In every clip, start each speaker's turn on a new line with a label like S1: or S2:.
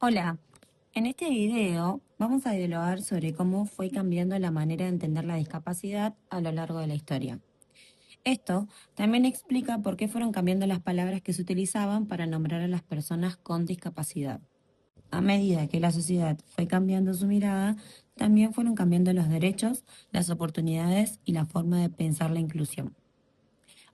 S1: Hola, en este video vamos a dialogar sobre cómo fue cambiando la manera de entender la discapacidad a lo largo de la historia. Esto también explica por qué fueron cambiando las palabras que se utilizaban para nombrar a las personas con discapacidad. A medida que la sociedad fue cambiando su mirada, también fueron cambiando los derechos, las oportunidades y la forma de pensar la inclusión.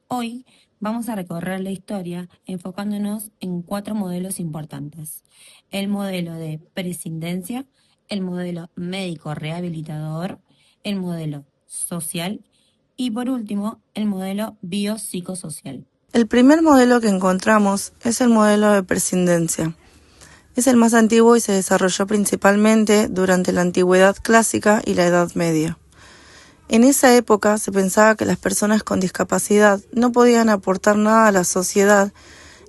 S1: Hoy vamos a recorrer la historia enfocándonos en 4 modelos importantes. El modelo de prescindencia, el modelo médico rehabilitador, el modelo social y por último el modelo biopsicosocial.
S2: El primer modelo que encontramos es el modelo de prescindencia. Es el más antiguo y se desarrolló principalmente durante la Antigüedad clásica y la Edad Media. En esa época se pensaba que las personas con discapacidad no podían aportar nada a la sociedad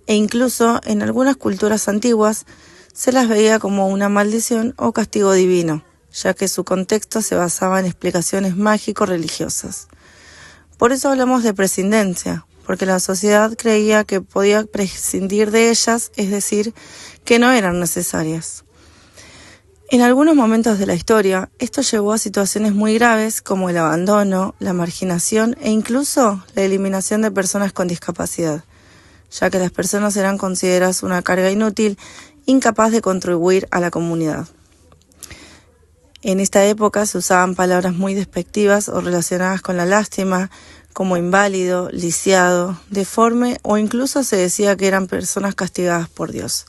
S2: e incluso en algunas culturas antiguas se las veía como una maldición o castigo divino, ya que su contexto se basaba en explicaciones mágico-religiosas. Por eso hablamos de prescindencia, porque la sociedad creía que podía prescindir de ellas, es decir, que no eran necesarias. En algunos momentos de la historia, esto llevó a situaciones muy graves como el abandono, la marginación e incluso la eliminación de personas con discapacidad, ya que las personas eran consideradas una carga inútil, incapaz de contribuir a la comunidad. En esta época se usaban palabras muy despectivas o relacionadas con la lástima, como inválido, lisiado, deforme o incluso se decía que eran personas castigadas por Dios.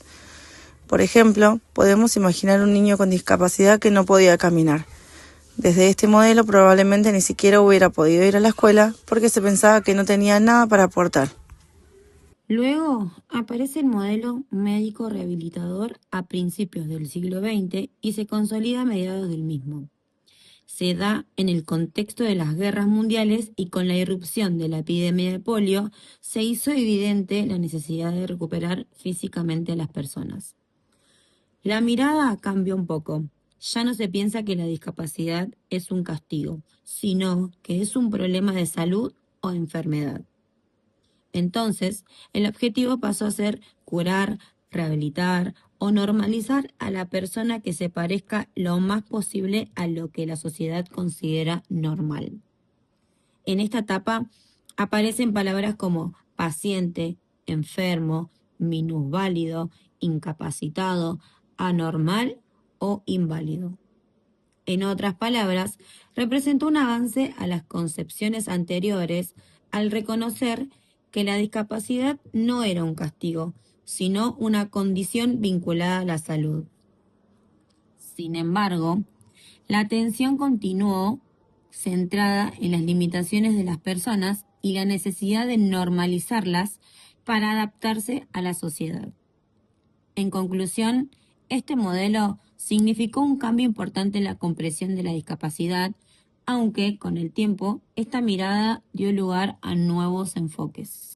S2: Por ejemplo, podemos imaginar un niño con discapacidad que no podía caminar. Desde este modelo probablemente ni siquiera hubiera podido ir a la escuela porque se pensaba que no tenía nada para aportar.
S1: Luego aparece el modelo médico rehabilitador a principios del siglo XX y se consolida a mediados del mismo. Se da en el contexto de las guerras mundiales y con la irrupción de la epidemia de polio se hizo evidente la necesidad de recuperar físicamente a las personas. La mirada cambia un poco. Ya no se piensa que la discapacidad es un castigo, sino que es un problema de salud o enfermedad. Entonces, el objetivo pasó a ser curar, rehabilitar o normalizar a la persona que se parezca lo más posible a lo que la sociedad considera normal. En esta etapa aparecen palabras como paciente, enfermo, minusválido, incapacitado, anormal o inválido. En otras palabras, representó un avance a las concepciones anteriores al reconocer que la discapacidad no era un castigo, sino una condición vinculada a la salud. Sin embargo, la atención continuó centrada en las limitaciones de las personas y la necesidad de normalizarlas para adaptarse a la sociedad. En conclusión, este modelo significó un cambio importante en la comprensión de la discapacidad, aunque con el tiempo esta mirada dio lugar a nuevos enfoques.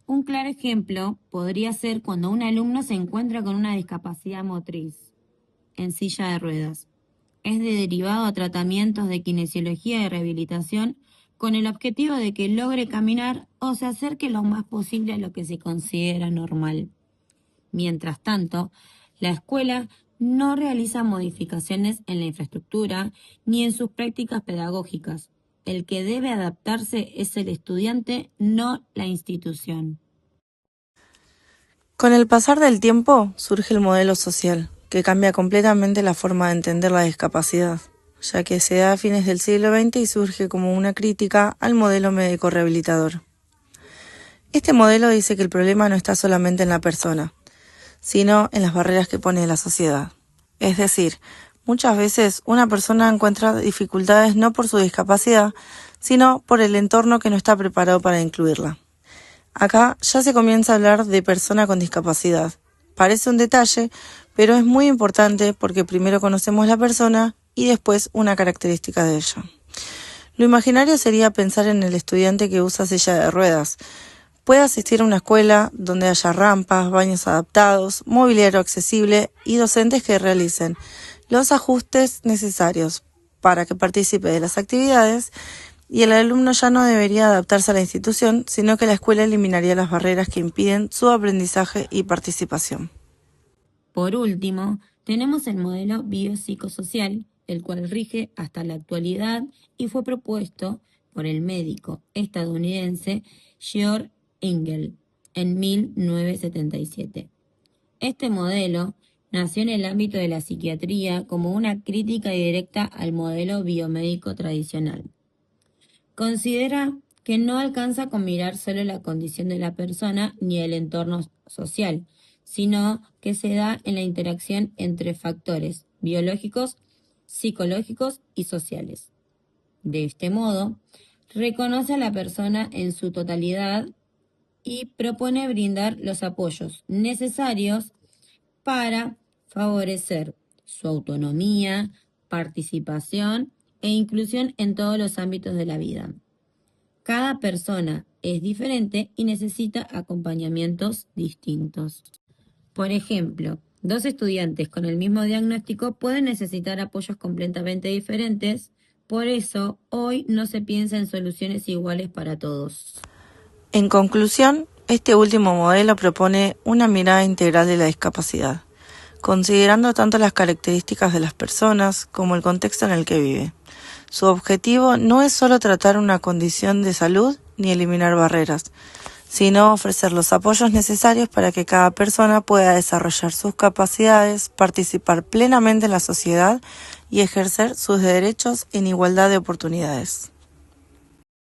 S1: Un claro ejemplo podría ser cuando un alumno se encuentra con una discapacidad motriz en silla de ruedas. Es derivado a tratamientos de kinesiología y rehabilitación con el objetivo de que logre caminar o se acerque lo más posible a lo que se considera normal. Mientras tanto, la escuela no realiza modificaciones en la infraestructura ni en sus prácticas pedagógicas. El que debe adaptarse es el estudiante, no la institución.
S2: Con el pasar del tiempo surge el modelo social, que cambia completamente la forma de entender la discapacidad, ya que se da a fines del siglo XX y surge como una crítica al modelo médico rehabilitador. Este modelo dice que el problema no está solamente en la persona, sino en las barreras que pone la sociedad. Es decir, muchas veces una persona encuentra dificultades no por su discapacidad, sino por el entorno que no está preparado para incluirla. Acá ya se comienza a hablar de persona con discapacidad. Parece un detalle, pero es muy importante porque primero conocemos la persona y después una característica de ella. Lo imaginario sería pensar en el estudiante que usa silla de ruedas. Puede asistir a una escuela donde haya rampas, baños adaptados, mobiliario accesible y docentes que realicen los ajustes necesarios para que participe de las actividades, y el alumno ya no debería adaptarse a la institución, sino que la escuela eliminaría las barreras que impiden su aprendizaje y participación.
S1: Por último, tenemos el modelo biopsicosocial, el cual rige hasta la actualidad y fue propuesto por el médico estadounidense Georg Engel en 1977. Este modelo nació en el ámbito de la psiquiatría como una crítica directa al modelo biomédico tradicional. Considera que no alcanza con mirar solo la condición de la persona ni el entorno social, sino que se da en la interacción entre factores biológicos, psicológicos y sociales. De este modo, reconoce a la persona en su totalidad y propone brindar los apoyos necesarios para favorecer su autonomía, participación e inclusión en todos los ámbitos de la vida. Cada persona es diferente y necesita acompañamientos distintos. Por ejemplo, dos estudiantes con el mismo diagnóstico pueden necesitar apoyos completamente diferentes, por eso hoy no se piensa en soluciones iguales para todos.
S2: En conclusión, este último modelo propone una mirada integral de la discapacidad, considerando tanto las características de las personas como el contexto en el que vive. Su objetivo no es solo tratar una condición de salud ni eliminar barreras, sino ofrecer los apoyos necesarios para que cada persona pueda desarrollar sus capacidades, participar plenamente en la sociedad y ejercer sus derechos en igualdad de oportunidades.